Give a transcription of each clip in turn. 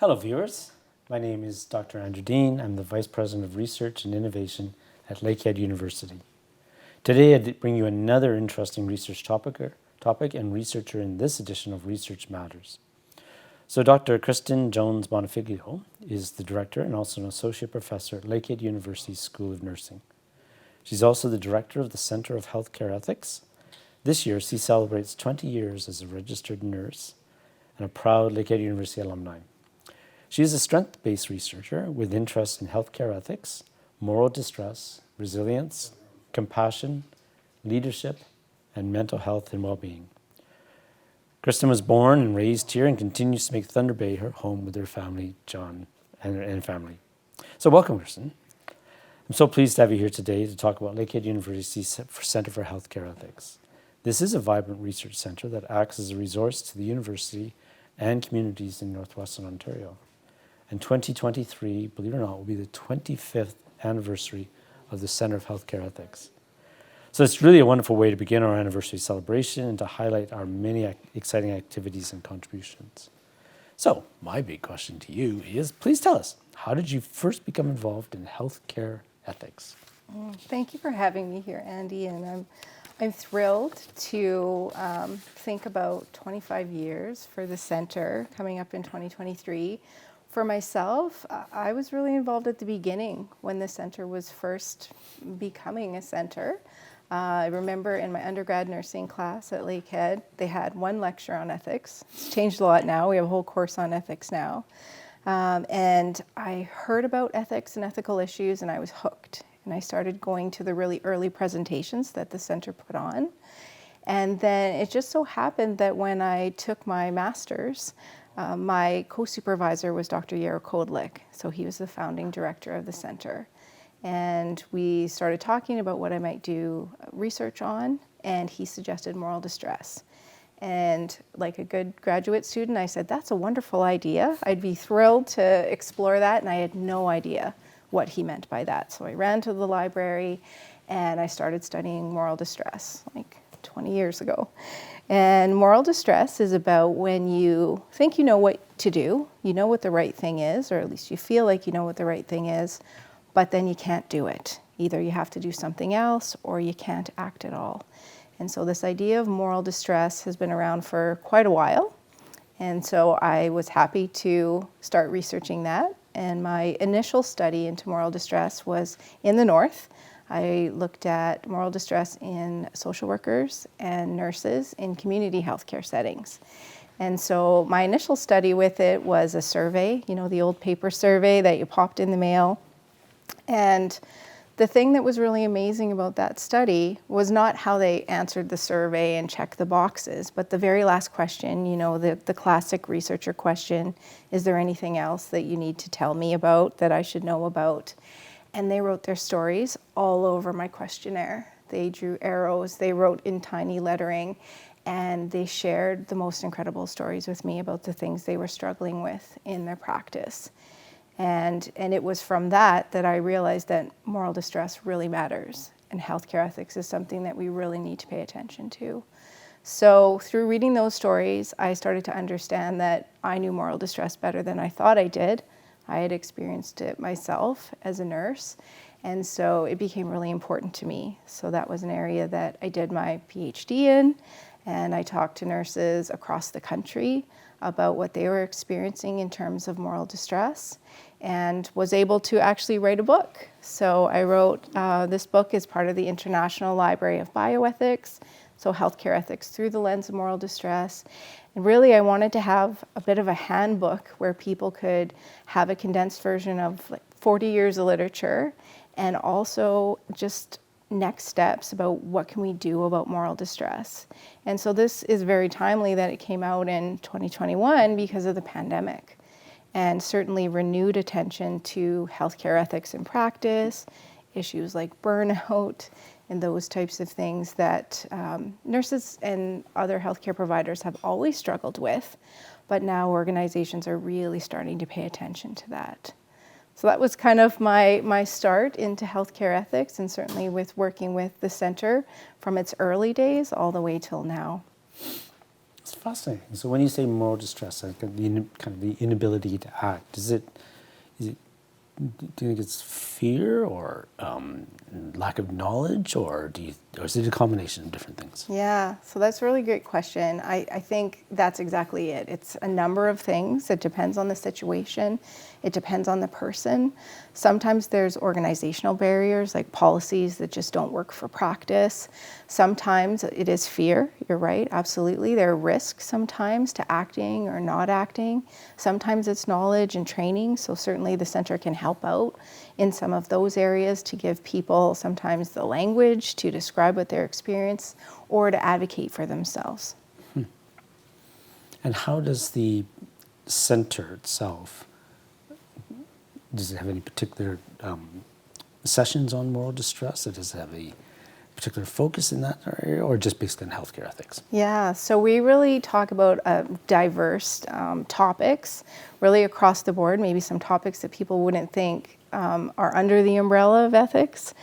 Hello viewers, my name is Dr. Andrew Dean. I'm the Vice President of Research and Innovation at Lakehead University. Today I bring you another interesting research topic and researcher in this edition of Research Matters. So Dr. Kristen Jones-Bonofoglio is the Director and also an Associate Professor at Lakehead University's School of Nursing. She's also the Director of the Center of Healthcare Ethics. This year she celebrates 20 years as a registered nurse and a proud Lakehead University alumni. She is a strength-based researcher with interests in healthcare ethics, moral distress, resilience, compassion, leadership, and mental health and well-being. Kristen was born and raised here and continues to make Thunder Bay her home with her family, John, and family. So welcome, Kristen. I'm so pleased to have you here today to talk about Lakehead University's Center for Healthcare Ethics. This is a vibrant research center that acts as a resource to the university and communities in Northwestern Ontario. And 2023, believe it or not, will be the 25th anniversary of the Center of Healthcare Ethics. So it's really a wonderful way to begin our anniversary celebration and to highlight our many exciting activities and contributions. So my big question to you is, please tell us, how did you first become involved in healthcare ethics? Thank you for having me here, Andy, and I'm thrilled to think about 25 years for the center coming up in 2023. For myself, I was really involved at the beginning when the center was first becoming a center. I remember in my undergrad nursing class at Lakehead, they had one lecture on ethics. It's changed a lot now. We have a whole course on ethics now. And I heard about ethics and ethical issues, and I was hooked. And I started going to the really early presentations that the center put on. And then it just so happened that when I took my master's, my co-supervisor was Dr. Yarrow Kodlik, so he was the founding director of the center. And we started talking about what I might do research on, and he suggested moral distress. And like a good graduate student, I said, that's a wonderful idea. I'd be thrilled to explore that, and I had no idea what he meant by that. So I ran to the library, and I started studying moral distress, like 20 years ago. And moral distress is about when you think you know what to do, you know what the right thing is, or at least you feel like you know what the right thing is, but then you can't do it. Either you have to do something else or you can't act at all. And so this idea of moral distress has been around for quite a while. And so I was happy to start researching that. And my initial study into moral distress was in the North. I looked at moral distress in social workers and nurses in community healthcare settings. And so my initial study with it was a survey, you know, the old paper survey that you popped in the mail. And the thing that was really amazing about that study was not how they answered the survey and checked the boxes, but the very last question, you know, the classic researcher question, is there anything else that you need to tell me about that I should know about? And they wrote their stories all over my questionnaire. They drew arrows, they wrote in tiny lettering, and they shared the most incredible stories with me about the things they were struggling with in their practice. And it was from that I realized that moral distress really matters, and healthcare ethics is something that we really need to pay attention to. So through reading those stories, I started to understand that I knew moral distress better than I thought I did. I had experienced it myself as a nurse, and so it became really important to me. So that was an area that I did my PhD in, and I talked to nurses across the country about what they were experiencing in terms of moral distress, and was able to actually write a book. So I wrote this book as part of the International Library of Bioethics, so healthcare ethics through the lens of moral distress. And really, I wanted to have a bit of a handbook where people could have a condensed version of like 40 years of literature, and also just next steps about what can we do about moral distress. And so this is very timely that it came out in 2021 because of the pandemic, and certainly renewed attention to healthcare ethics in practice, issues like burnout, and those types of things that nurses and other healthcare providers have always struggled with, but now organizations are really starting to pay attention to that. So that was kind of my start into healthcare ethics, and certainly with working with the center from its early days all the way till now. It's fascinating. So when you say moral distress, like kind of the inability to act, is it do you think it's fear or lack of knowledge, or or is it a combination of different things? Yeah, so that's a really great question. I think that's exactly it. It's a number of things. It depends on the situation. It depends on the person. Sometimes there's organizational barriers like policies that just don't work for practice. Sometimes it is fear. You're right, absolutely. There are risks sometimes to acting or not acting. Sometimes it's knowledge and training. So certainly the center can help out in some of those areas to give people sometimes the language to describe what their experience or to advocate for themselves. And how does the center itself, does it have any particular sessions on moral distress, or does it have a particular focus in that area, or just basically on healthcare ethics? Yeah, so we really talk about diverse topics, really across the board, maybe some topics that people wouldn't think are under the umbrella of ethics.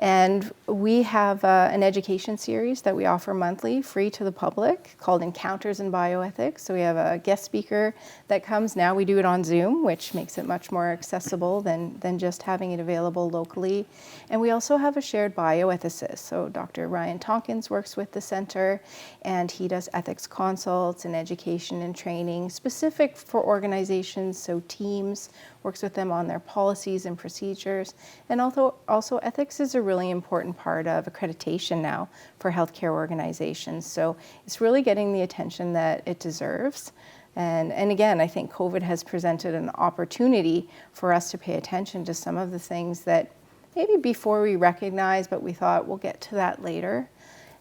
And we have an education series that we offer monthly, free to the public, called Encounters in Bioethics. So we have a guest speaker that comes. Now we do it on Zoom, which makes it much more accessible than just having it available locally. And we also have a shared bioethicist. So Dr. Ryan Tompkins works with the center, and he does ethics consults and education and training specific for organizations, so teams, works with them on their policies and procedures. And also ethics is a really important part of accreditation now for healthcare organizations. So it's really getting the attention that it deserves. And again, I think COVID has presented an opportunity for us to pay attention to some of the things that maybe before we recognized, but we thought we'll get to that later.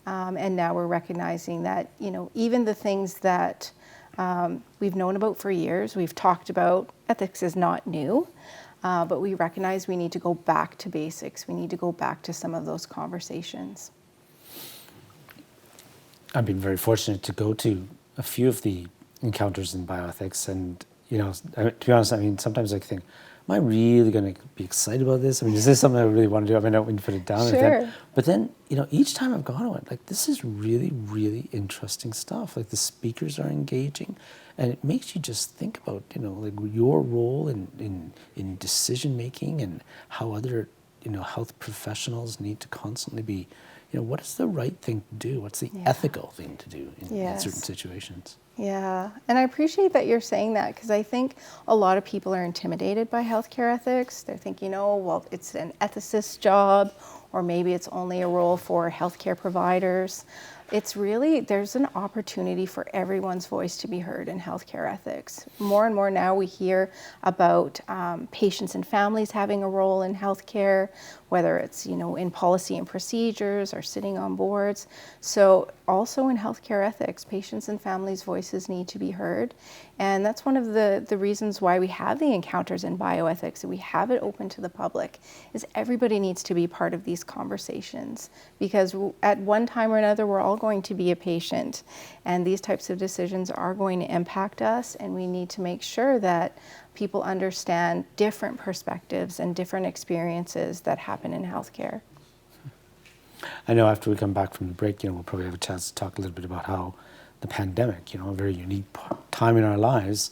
And now we're recognizing that, even the things that we've known about for years, we've talked about, ethics is not new, but we recognize we need to go back to basics. We need to go back to some of those conversations. I've been very fortunate to go to a few of the encounters in bioethics, and to be honest, sometimes I think, am I really going to be excited about this? Is this something I really want to do? I don't want to put it down. Sure. But then, each time I've gone, I went, like, this is really, really interesting stuff. Like, the speakers are engaging, and it makes you just think about, like your role in decision making, and how other, health professionals need to constantly be, what is the right thing to do? What's the ethical thing to do in certain situations? Yeah, and I appreciate that you're saying that, because I think a lot of people are intimidated by healthcare ethics. They're thinking, well, it's an ethicist's job, or maybe it's only a role for healthcare providers. It's really, there's an opportunity for everyone's voice to be heard in healthcare ethics. More and more now we hear about patients and families having a role in healthcare, whether it's, in policy and procedures or sitting on boards. So also in healthcare ethics, patients and families' voices need to be heard. And that's one of the reasons why we have the encounters in bioethics, and we have it open to the public, is everybody needs to be part of these conversations, because at one time or another, we're all going to be a patient, and these types of decisions are going to impact us, and we need to make sure that people understand different perspectives and different experiences that happen in healthcare. I know after we come back from the break, we'll probably have a chance to talk a little bit about how the pandemic, a very unique time in our lives,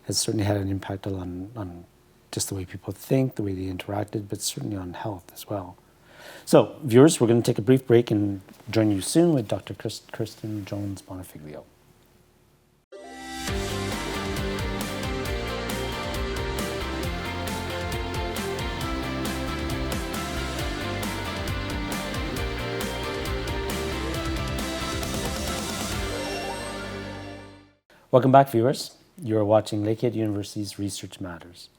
has certainly had an impact on just the way people think, the way they interacted, but certainly on health as well. So, viewers, we're going to take a brief break and join you soon with Dr. Kristen Jones-Bonofoglio. Welcome back, viewers. You are watching Lakehead University's Research Matters.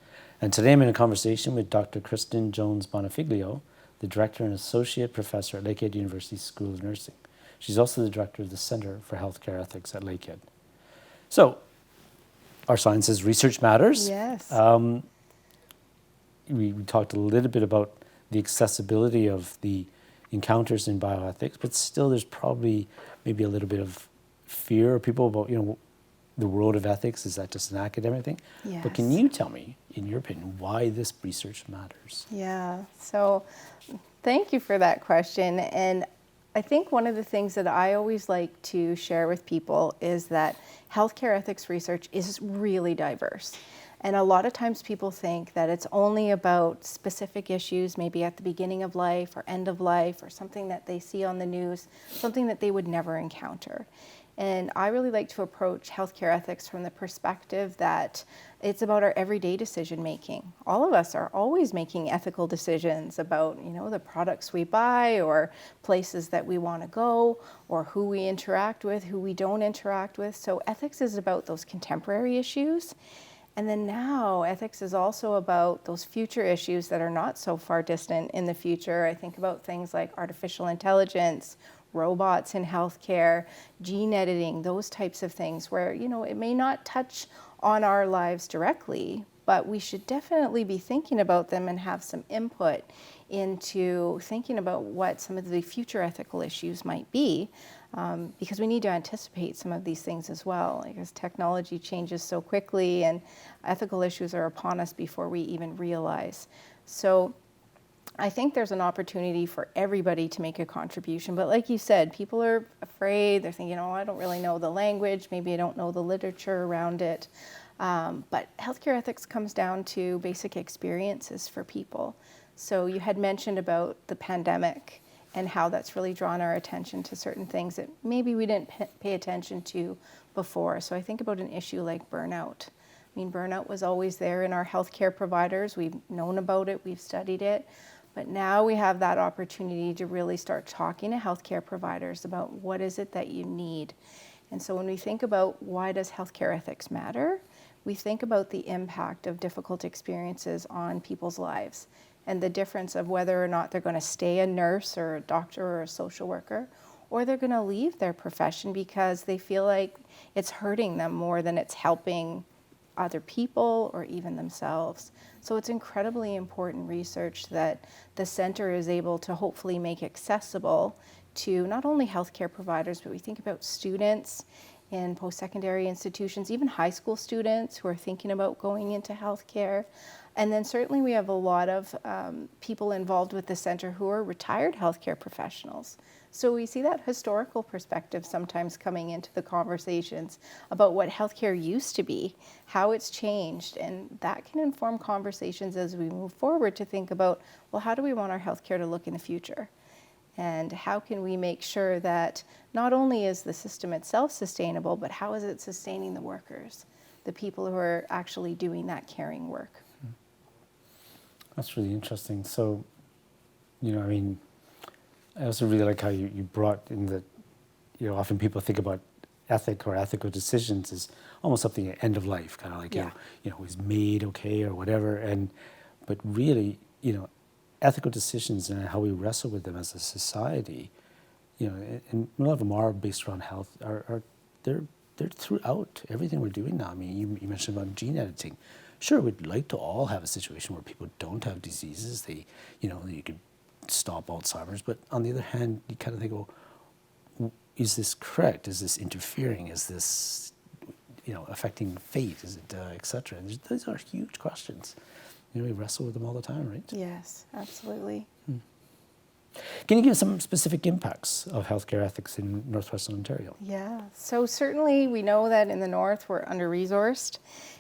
And today I'm in a conversation with Dr. Kristen Jones-Bonofoglio, the Director and Associate Professor at Lakehead University School of Nursing. She's also the Director of the Center for Healthcare Ethics at Lakehead. So, our science is Research Matters. Yes. We talked a little bit about the accessibility of the encounters in bioethics, but still there's probably maybe a little bit of fear of people about, the world of ethics. Is that just an academic thing? Yes. But can you tell me, in your opinion, why this research matters? Yeah, so thank you for that question. And I think one of the things that I always like to share with people is that healthcare ethics research is really diverse. And a lot of times people think that it's only about specific issues, maybe at the beginning of life or end of life, or something that they see on the news, something that they would never encounter. And I really like to approach healthcare ethics from the perspective that it's about our everyday decision making. All of us are always making ethical decisions about, the products we buy, or places that we want to go, or who we interact with, who we don't interact with. So ethics is about those contemporary issues. And then now ethics is also about those future issues that are not so far distant in the future. I think about things like artificial intelligence, robots in healthcare, gene editing, those types of things where, it may not touch on our lives directly, but we should definitely be thinking about them and have some input into thinking about what some of the future ethical issues might be, because we need to anticipate some of these things as well, because technology changes so quickly and ethical issues are upon us before we even realize. So I think there's an opportunity for everybody to make a contribution. But like you said, people are afraid. They're thinking, I don't really know the language. Maybe I don't know the literature around it. But healthcare ethics comes down to basic experiences for people. So you had mentioned about the pandemic and how that's really drawn our attention to certain things that maybe we didn't pay attention to before. So I think about an issue like burnout. I mean, burnout was always there in our healthcare providers. We've known about it, we've studied it. But now we have that opportunity to really start talking to healthcare providers about what is it that you need. And so when we think about why does healthcare ethics matter, we think about the impact of difficult experiences on people's lives and the difference of whether or not they're going to stay a nurse or a doctor or a social worker, or they're going to leave their profession because they feel like it's hurting them more than it's helping other people or even themselves. So it's incredibly important research that the center is able to hopefully make accessible to not only healthcare providers, but we think about students in post-secondary institutions, even high school students who are thinking about going into healthcare. And then certainly we have a lot of people involved with the center who are retired healthcare professionals. So we see that historical perspective sometimes coming into the conversations about what healthcare used to be, how it's changed, and that can inform conversations as we move forward to think about, well, how do we want our healthcare to look in the future? And how can we make sure that not only is the system itself sustainable, but how is it sustaining the workers, the people who are actually doing that caring work? That's really interesting. So, I also really like how you brought in that, often people think about ethic or ethical decisions as almost something at end of life, kind of like, it was made okay or whatever. But really, ethical decisions and how we wrestle with them as a society, and a lot of them are based around health, they're throughout everything we're doing now. I mean, you mentioned about gene editing. Sure, we'd like to all have a situation where people don't have diseases. You could stop Alzheimer's, but on the other hand, you kind of think, well, is this correct? Is this interfering? Is this, affecting fate? Is it, et cetera? And those are huge questions. We wrestle with them all the time, right? Yes, absolutely. Can you give some specific impacts of healthcare ethics in Northwestern Ontario? Yeah, so certainly we know that in the north we're under-resourced,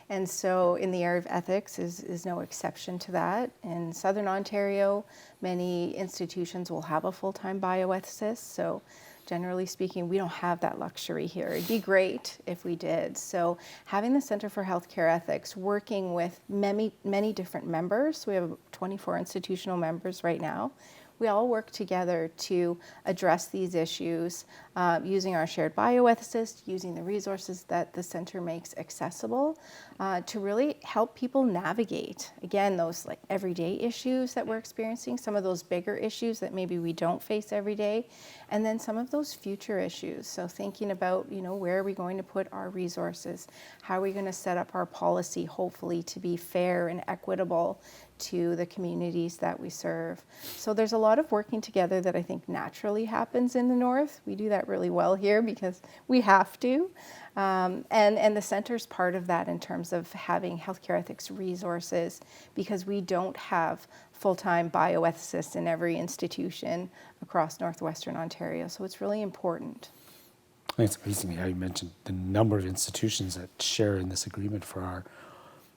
and so in the area of ethics is no exception to that. In Southern Ontario, many institutions will have a full-time bioethicist, so generally speaking, we don't have that luxury here. It'd be great if we did. So having the Centre for Healthcare Ethics working with many different members, we have 24 institutional members right now. We all work together to address these issues using our shared bioethicist, using the resources that the center makes accessible to really help people navigate, again, those like everyday issues that we're experiencing, some of those bigger issues that maybe we don't face every day, and then some of those future issues. So thinking about, where are we going to put our resources? How are we going to set up our policy, hopefully, to be fair and equitable to the communities that we serve. So there's a lot of working together that I think naturally happens in the north. We do that really well here because we have to. And the center's part of that in terms of having healthcare ethics resources because we don't have full-time bioethicists in every institution across Northwestern Ontario. So it's really important. It's amazing how you mentioned the number of institutions that share in this agreement for our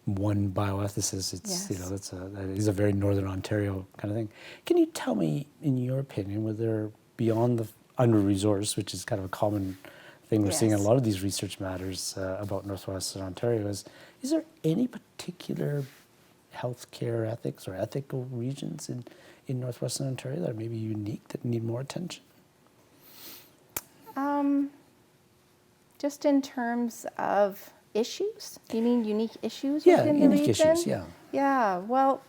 one bioethicist. It's Yes. that is a very Northern Ontario kind of thing. Can you tell me, in your opinion, whether beyond the under-resourced, which is kind of a common thing we're seeing in a Yes. lot of these research matters about Northwestern Ontario, is there any particular healthcare ethics or ethical regions in Northwestern Ontario that are maybe unique that need more attention? Just in terms of issues? You mean unique issues Yeah, within the unique region? issues, yeah. Yeah, well,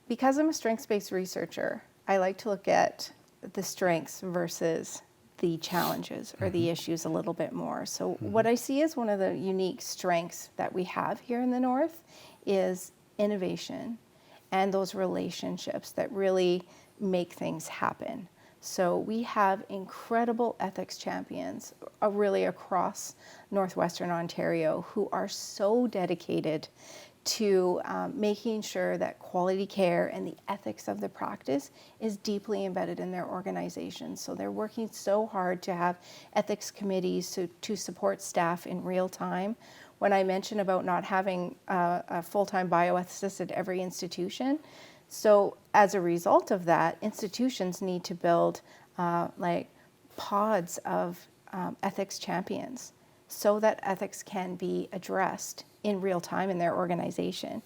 because I'm a strengths-based researcher, I like to look at the strengths versus the challenges or the issues a little bit more. So what I see as one of the unique strengths that we have here in the North is innovation and those relationships that really make things happen. So we have incredible ethics champions really across Northwestern Ontario who are so dedicated to making sure that quality care and the ethics of the practice is deeply embedded in their organizations. So they're working so hard to have ethics committees to support staff in real time. When I mentioned about not having a full-time bioethicist at every institution, so as a result of that, institutions need to build like pods of ethics champions so that ethics can be addressed in real time in their organization.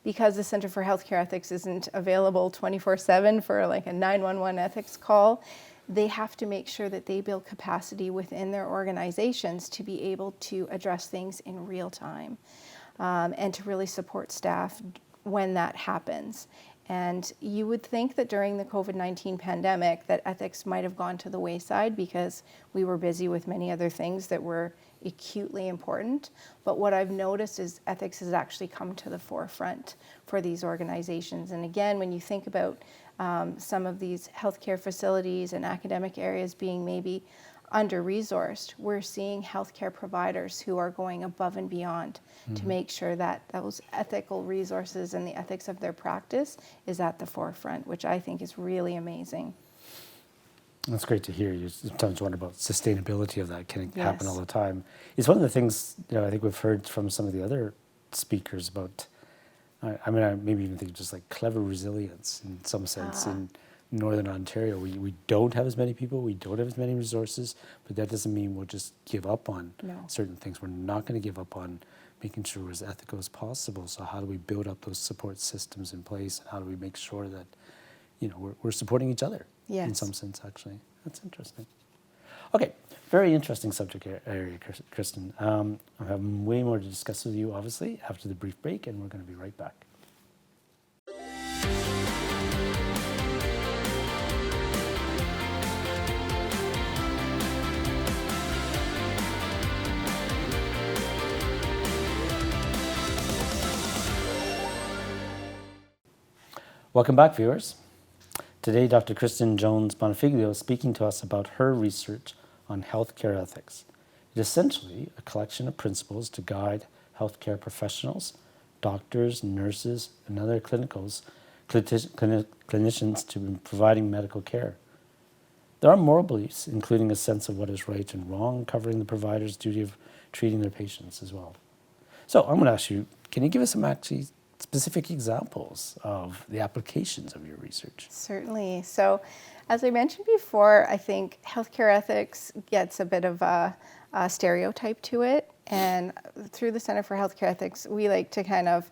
Because the Center for Healthcare Ethics isn't available 24/7 for like a 911 ethics call, they have to make sure that they build capacity within their organizations to be able to address things in real time and to really support staff when that happens. And you would think that during the COVID-19 pandemic that ethics might have gone to the wayside because we were busy with many other things that were acutely important. But what I've noticed is ethics has actually come to the forefront for these organizations. And again, when you think about some of these healthcare facilities and academic areas being maybe under-resourced, we're seeing healthcare providers who are going above and beyond to make sure that those ethical resources and the ethics of their practice is at the forefront, which I think is really amazing. That's great to hear. You sometimes wonder about sustainability of that. Can it happen all Yes. the time? It's one of the things I think we've heard from some of the other speakers about. I maybe even think just like clever resilience in some sense in Northern Ontario. We don't have as many people, we don't have as many resources, but that doesn't mean we'll just give up on certain things. We're not going to give up on making sure we're as ethical as possible. So how do we build up those support systems in place? And how do we make sure that we're supporting each other in some sense, actually? That's interesting. Okay, very interesting subject area, Kristen. I have way more to discuss with you, obviously, after the brief break, and we're going to be right back. Welcome back, viewers. Today, Dr. Kristen Jones-Bonofoglio is speaking to us about her research on healthcare ethics. It is essentially a collection of principles to guide healthcare professionals, doctors, nurses, and other clinicians to providing medical care. There are moral beliefs, including a sense of what is right and wrong, covering the provider's duty of treating their patients as well. So I'm going to ask you, can you give us some actually specific examples of the applications of your research? Certainly. So, as I mentioned before, I think healthcare ethics gets a bit of a stereotype to it. And through the Center for Healthcare Ethics, we like to kind of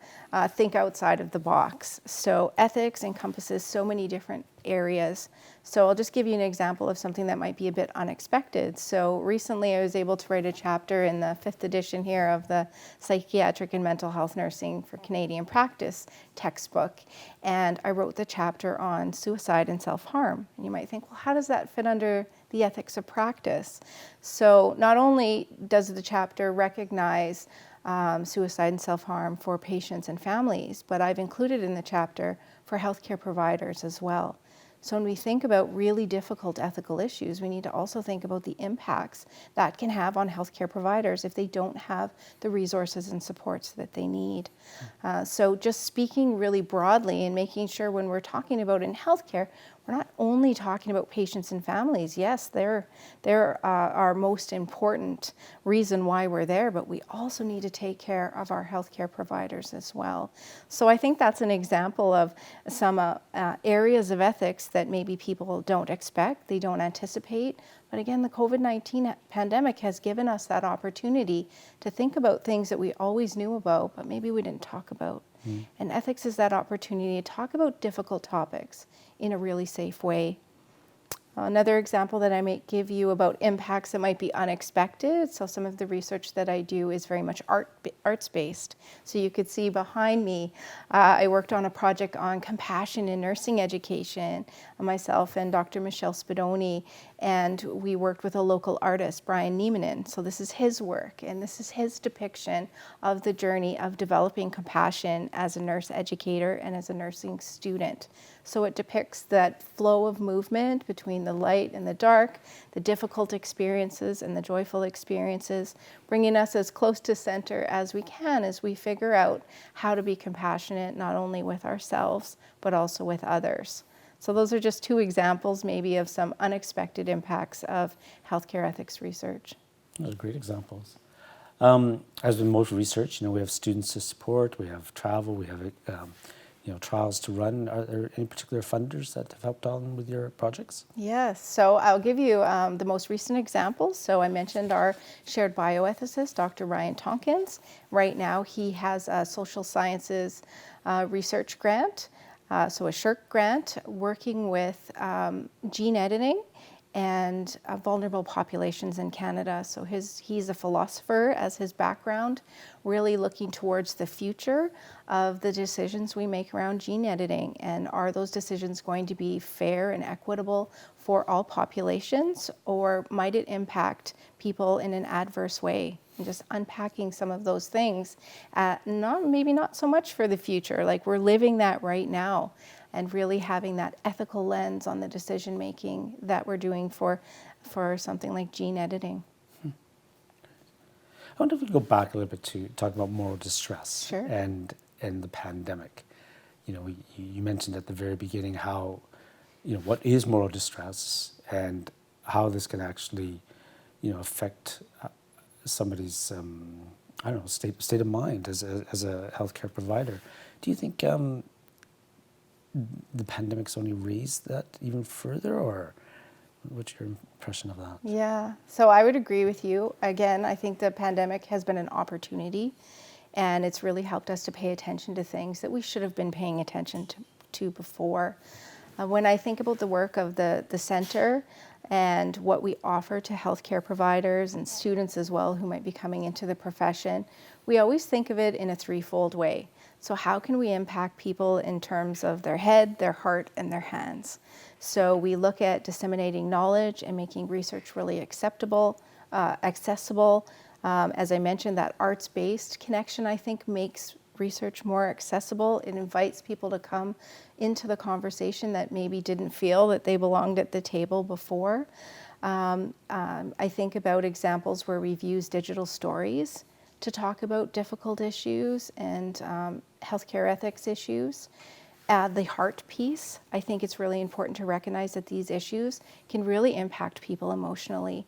think outside of the box. So ethics encompasses so many different areas. So I'll just give you an example of something that might be a bit unexpected. So recently I was able to write a chapter in the 5th edition here of the Psychiatric and Mental Health Nursing for Canadian Practice textbook. And I wrote the chapter on suicide and self-harm. And you might think, well, how does that fit under the ethics of practice? So not only does the chapter recognize suicide and self-harm for patients and families, but I've included in the chapter for healthcare providers as well. So when we think about really difficult ethical issues, we need to also think about the impacts that can have on healthcare providers if they don't have the resources and supports that they need. So just speaking really broadly and making sure when we're talking about in healthcare, we're not only talking about patients and families. Yes, they're our most important reason why we're there, but we also need to take care of our healthcare providers as well. So I think that's an example of some areas of ethics that maybe people don't expect, they don't anticipate. But again, the COVID-19 pandemic has given us that opportunity to think about things that we always knew about, but maybe we didn't talk about. And ethics is that opportunity to talk about difficult topics in a really safe way. Another example that I might give you about impacts that might be unexpected. So some of the research that I do is very much arts-based. So you could see behind me, I worked on a project on compassion in nursing education, myself and Dr. Michelle Spadoni, and we worked with a local artist, Brian Niemanen. So this is his work, and this is his depiction of the journey of developing compassion as a nurse educator and as a nursing student. So it depicts that flow of movement between the light and the dark, the difficult experiences and the joyful experiences, bringing us as close to center as we can as we figure out how to be compassionate not only with ourselves, but also with others. So those are just two examples maybe of some unexpected impacts of healthcare ethics research. Those are great examples. As with most research, we have students to support, we have travel, we have trials to run. Are there any particular funders that have helped on with your projects? Yes, so I'll give you the most recent examples. So I mentioned our shared bioethicist, Dr. Ryan Tompkins. Right now he has a social sciences research grant, so a SHRC grant, working with gene editing and vulnerable populations in Canada. So he's a philosopher as his background, really looking towards the future of the decisions we make around gene editing, and are those decisions going to be fair and equitable for all populations, or might it impact people in an adverse way? And just unpacking some of those things, maybe not so much for the future, like we're living that right now, and really having that ethical lens on the decision making that we're doing for something like gene editing. I wonder if we could go back a little bit to talk about moral distress. Sure. and the pandemic. You mentioned at the very beginning how, what is moral distress and how this can actually, affect somebody's, state of mind as a healthcare provider. Do you think the pandemic's only raised that even further, or what's your impression of that? Yeah, so I would agree with you. Again, I think the pandemic has been an opportunity, and it's really helped us to pay attention to things that we should have been paying attention to before. When I think about the work of the center and what we offer to healthcare providers and students as well who might be coming into the profession, we always think of it in a threefold way. So how can we impact people in terms of their head, their heart, and their hands? So we look at disseminating knowledge and making research really accessible. As I mentioned, that arts-based connection, I think, makes research more accessible. It invites people to come into the conversation that maybe didn't feel that they belonged at the table before. I think about examples where we've used digital stories to talk about difficult issues and healthcare ethics issues. The heart piece, I think it's really important to recognize that these issues can really impact people emotionally.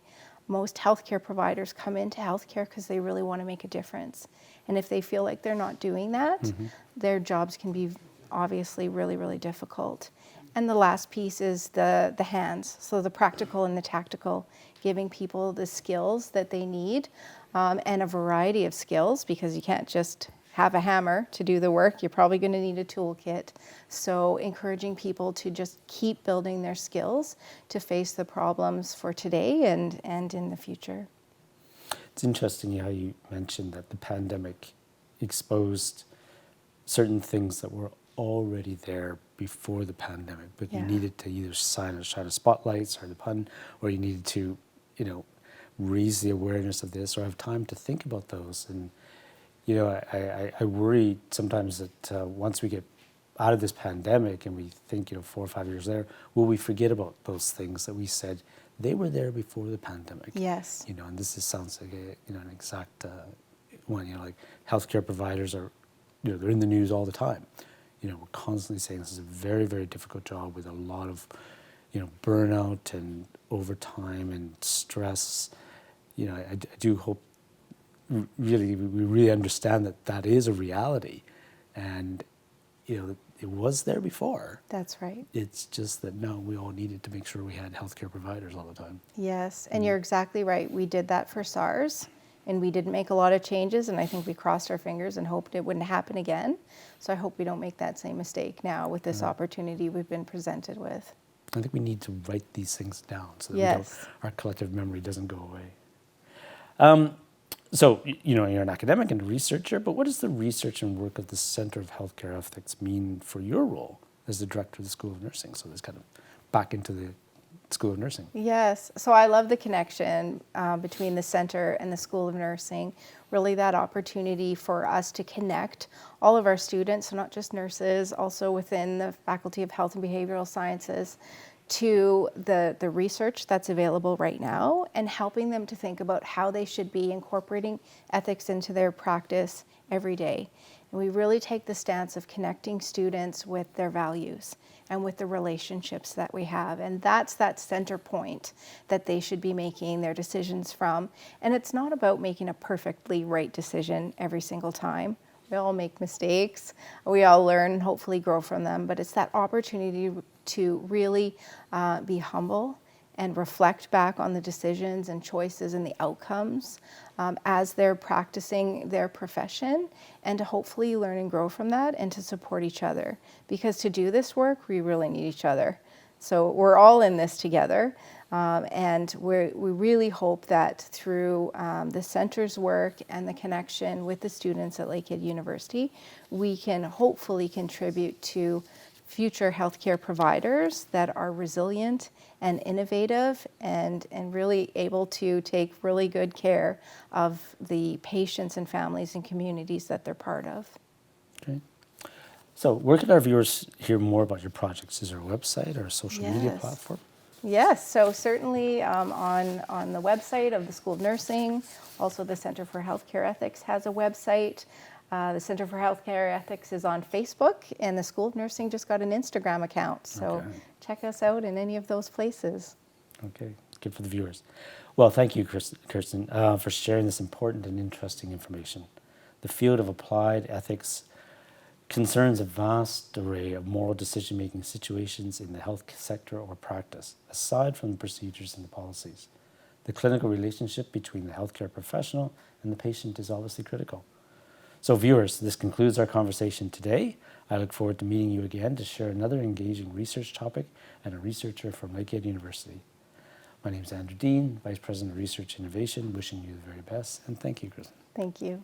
Most healthcare providers come into healthcare because they really want to make a difference. And if they feel like they're not doing that, their jobs can be obviously really, really difficult. And the last piece is the hands, so the practical and the tactical, giving people the skills that they need, and a variety of skills, because you can't just have a hammer to do the work. You're probably going to need a toolkit. So encouraging people to just keep building their skills to face the problems for today and in the future. It's interesting how you mentioned that the pandemic exposed certain things that were already there before the pandemic, but you needed to either shine a spotlight, sorry the pun, or you needed to, raise the awareness of this or have time to think about those. And I worry sometimes that once we get out of this pandemic and we think, 4 or 5 years later, will we forget about those things that we said they were there before the pandemic? Yes. And this sounds like an exact one. Like healthcare providers are, they're in the news all the time. We're constantly saying this is a very, very difficult job with a lot of, burnout and overtime and stress. I do hope really we really understand that that is a reality, and it was there before. That's right. It's just that now we all needed to make sure we had healthcare providers all the time. Yes, and you're exactly right. We did that for SARS, and we didn't make a lot of changes, and I think we crossed our fingers and hoped it wouldn't happen again. So I hope we don't make that same mistake now with this opportunity we've been presented with. I think we need to write these things down so that Yes. our collective memory doesn't go away. So, you're an academic and a researcher, but what does the research and work of the Center of Healthcare Ethics mean for your role as the director of the School of Nursing? So this kind of back into the School of Nursing. Yes, so I love the connection between the center and the School of Nursing. Really that opportunity for us to connect all of our students, so not just nurses, also within the Faculty of Health and Behavioral Sciences, to the research that's available right now and helping them to think about how they should be incorporating ethics into their practice every day. And we really take the stance of connecting students with their values and with the relationships that we have. And that's that center point that they should be making their decisions from. And it's not about making a perfectly right decision every single time. We all make mistakes. We all learn and hopefully grow from them. But it's that opportunity to really be humble and reflect back on the decisions and choices and the outcomes as they're practicing their profession, and to hopefully learn and grow from that and to support each other. Because to do this work, we really need each other. So we're all in this together. And we really hope that through the center's work and the connection with the students at Lakehead University, we can hopefully contribute to future healthcare providers that are resilient and innovative and really able to take really good care of the patients and families and communities that they're part of. Okay. So where can our viewers hear more about your projects? Is there a website or a social media platform? Yes, so certainly on the website of the School of Nursing, also the Center for Healthcare Ethics has a website. The Center for Healthcare Ethics is on Facebook, and the School of Nursing just got an Instagram account. So check us out in any of those places. Okay, it's good for the viewers. Well, thank you, Kristen, for sharing this important and interesting information. The field of applied ethics concerns a vast array of moral decision-making situations in the health sector or practice, aside from the procedures and the policies. The clinical relationship between the healthcare professional and the patient is obviously critical. So viewers, this concludes our conversation today. I look forward to meeting you again to share another engaging research topic and a researcher from Lakehead University. My name is Andrew Dean, Vice President of Research Innovation, wishing you the very best, and thank you, Kristen. Thank you.